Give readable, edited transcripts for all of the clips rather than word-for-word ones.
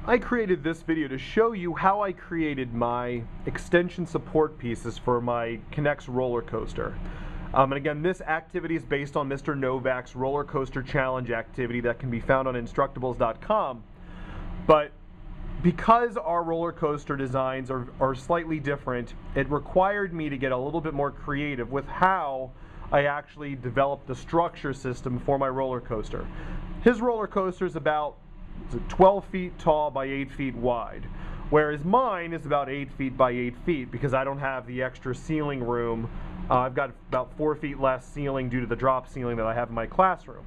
I created this video to show you how I created my extension support pieces for my K'NEX roller coaster. And again, this activity is based on Mr. Novak's roller coaster challenge activity that can be found on Instructables.com. But because our roller coaster designs are slightly different, it required me to get a little bit more creative with how I actually developed the structure system for my roller coaster. His roller coaster is about 12 feet tall by 8 feet wide, whereas mine is about 8 feet by 8 feet because I don't have the extra ceiling room. I've got about 4 feet less ceiling due to the drop ceiling that I have in my classroom.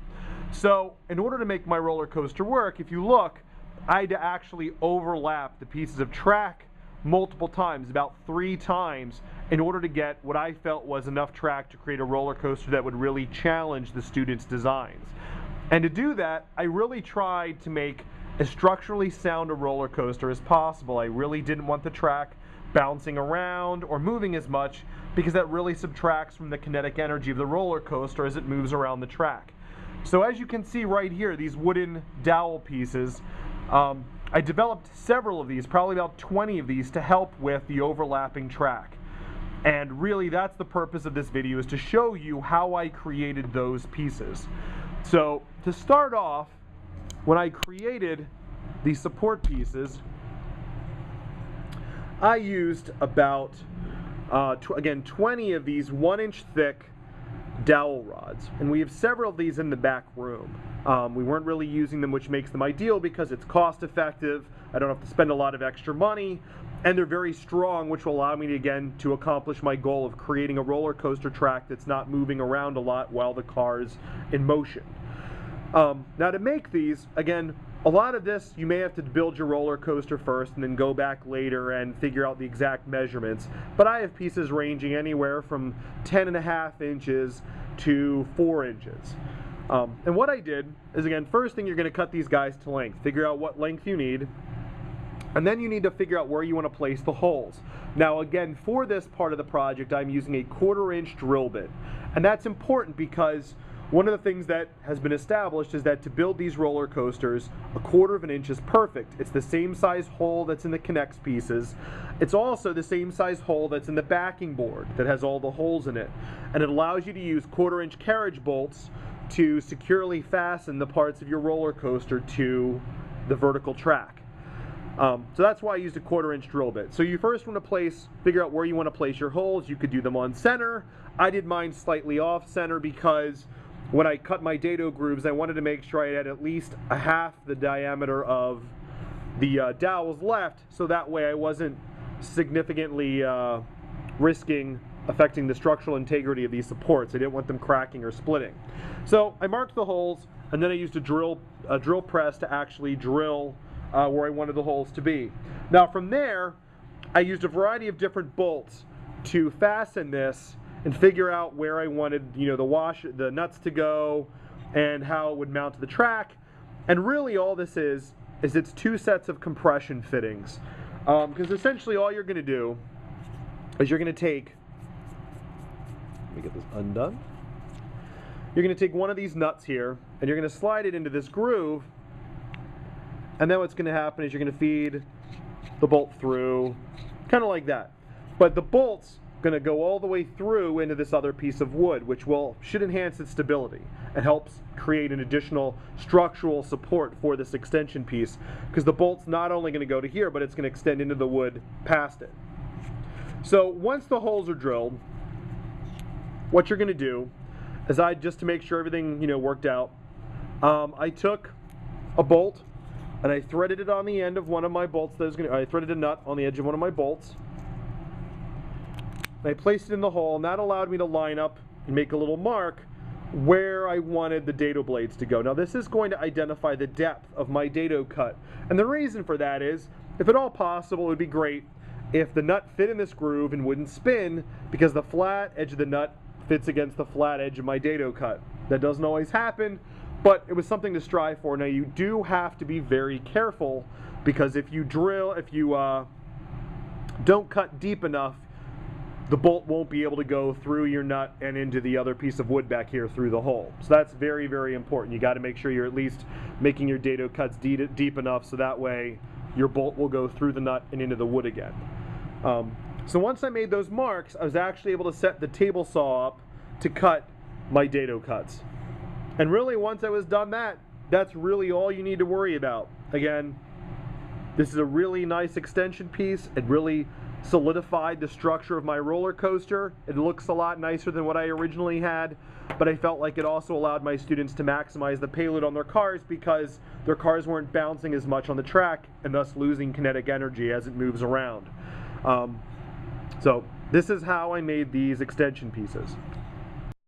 So in order to make my roller coaster work, if you look, I had to actually overlap the pieces of track multiple times, about 3 times, in order to get what I felt was enough track to create a roller coaster that would really challenge the students' designs. And to do that, I really tried to make as structurally sound a roller coaster as possible. I really didn't want the track bouncing around or moving as much because that really subtracts from the kinetic energy of the roller coaster as it moves around the track. So as you can see right here, these wooden dowel pieces, I developed several of these, probably about 20 of these, to help with the overlapping track. And really that's the purpose of this video, is to show you how I created those pieces. So to start off, when I created these support pieces, I used about, again, 20 of these 1-inch thick dowel rods. And we have several of these in the back room. We weren't really using them, which makes them ideal because it's cost effective. I don't have to spend a lot of extra money. And they're very strong, which will allow me, again, to accomplish my goal of creating a roller coaster track that's not moving around a lot while the car's in motion. Now to make these, again, a lot of this you may have to build your roller coaster first and then go back later and figure out the exact measurements. But I have pieces ranging anywhere from 10.5 inches to 4 inches. And what I did is, again, first thing, you're going to cut these guys to length. Figure out what length you need. And then you need to figure out where you want to place the holes. Now again, for this part of the project, I'm using a 1/4 inch drill bit. And that's important because one of the things that has been established is that to build these roller coasters, 1/4 inch is perfect. It's the same size hole that's in the K'NEX pieces. It's also the same size hole that's in the backing board that has all the holes in it. And it allows you to use 1/4 inch carriage bolts to securely fasten the parts of your roller coaster to the vertical track. So that's why I used a 1/4 inch drill bit. So you first want to figure out where you want to place your holes. You could do them on center. I did mine slightly off center because when I cut my dado grooves, I wanted to make sure I had at least a half the diameter of the dowels left, so that way I wasn't significantly risking affecting the structural integrity of these supports. I didn't want them cracking or splitting. So I marked the holes, and then I used a drill press to actually drill where I wanted the holes to be. Now from there, I used a variety of different bolts to fasten this and figure out where I wanted, the nuts to go and how it would mount to the track. And really all this is it's 2 sets of compression fittings. Because essentially all you're going to do is you're going to take, let me get this undone. You're going to take one of these nuts here and you're going to slide it into this groove. And then what's going to happen is you're going to feed the bolt through, kind of like that. But the bolt's going to go all the way through into this other piece of wood, which should enhance its stability and helps create an additional structural support for this extension piece, because the bolt's not only going to go to here, but it's going to extend into the wood past it. So once the holes are drilled, what you're going to do is just to make sure everything worked out, I took a bolt and I threaded it on the end of one of my bolts. I threaded a nut on the edge of one of my bolts. And I placed it in the hole, and that allowed me to line up and make a little mark where I wanted the dado blades to go. Now this is going to identify the depth of my dado cut. And the reason for that is, if at all possible, it would be great if the nut fit in this groove and wouldn't spin, because the flat edge of the nut fits against the flat edge of my dado cut. That doesn't always happen, but it was something to strive for. Now you do have to be very careful, because if you don't cut deep enough, the bolt won't be able to go through your nut and into the other piece of wood back here through the hole. So that's very, very important. You got to make sure you're at least making your dado cuts deep enough so that way your bolt will go through the nut and into the wood again. So once I made those marks, I was actually able to set the table saw up to cut my dado cuts. And really, once I was done that, that's really all you need to worry about. Again, this is a really nice extension piece. It really solidified the structure of my roller coaster. It looks a lot nicer than what I originally had, but I felt like it also allowed my students to maximize the payload on their cars because their cars weren't bouncing as much on the track and thus losing kinetic energy as it moves around. So this is how I made these extension pieces.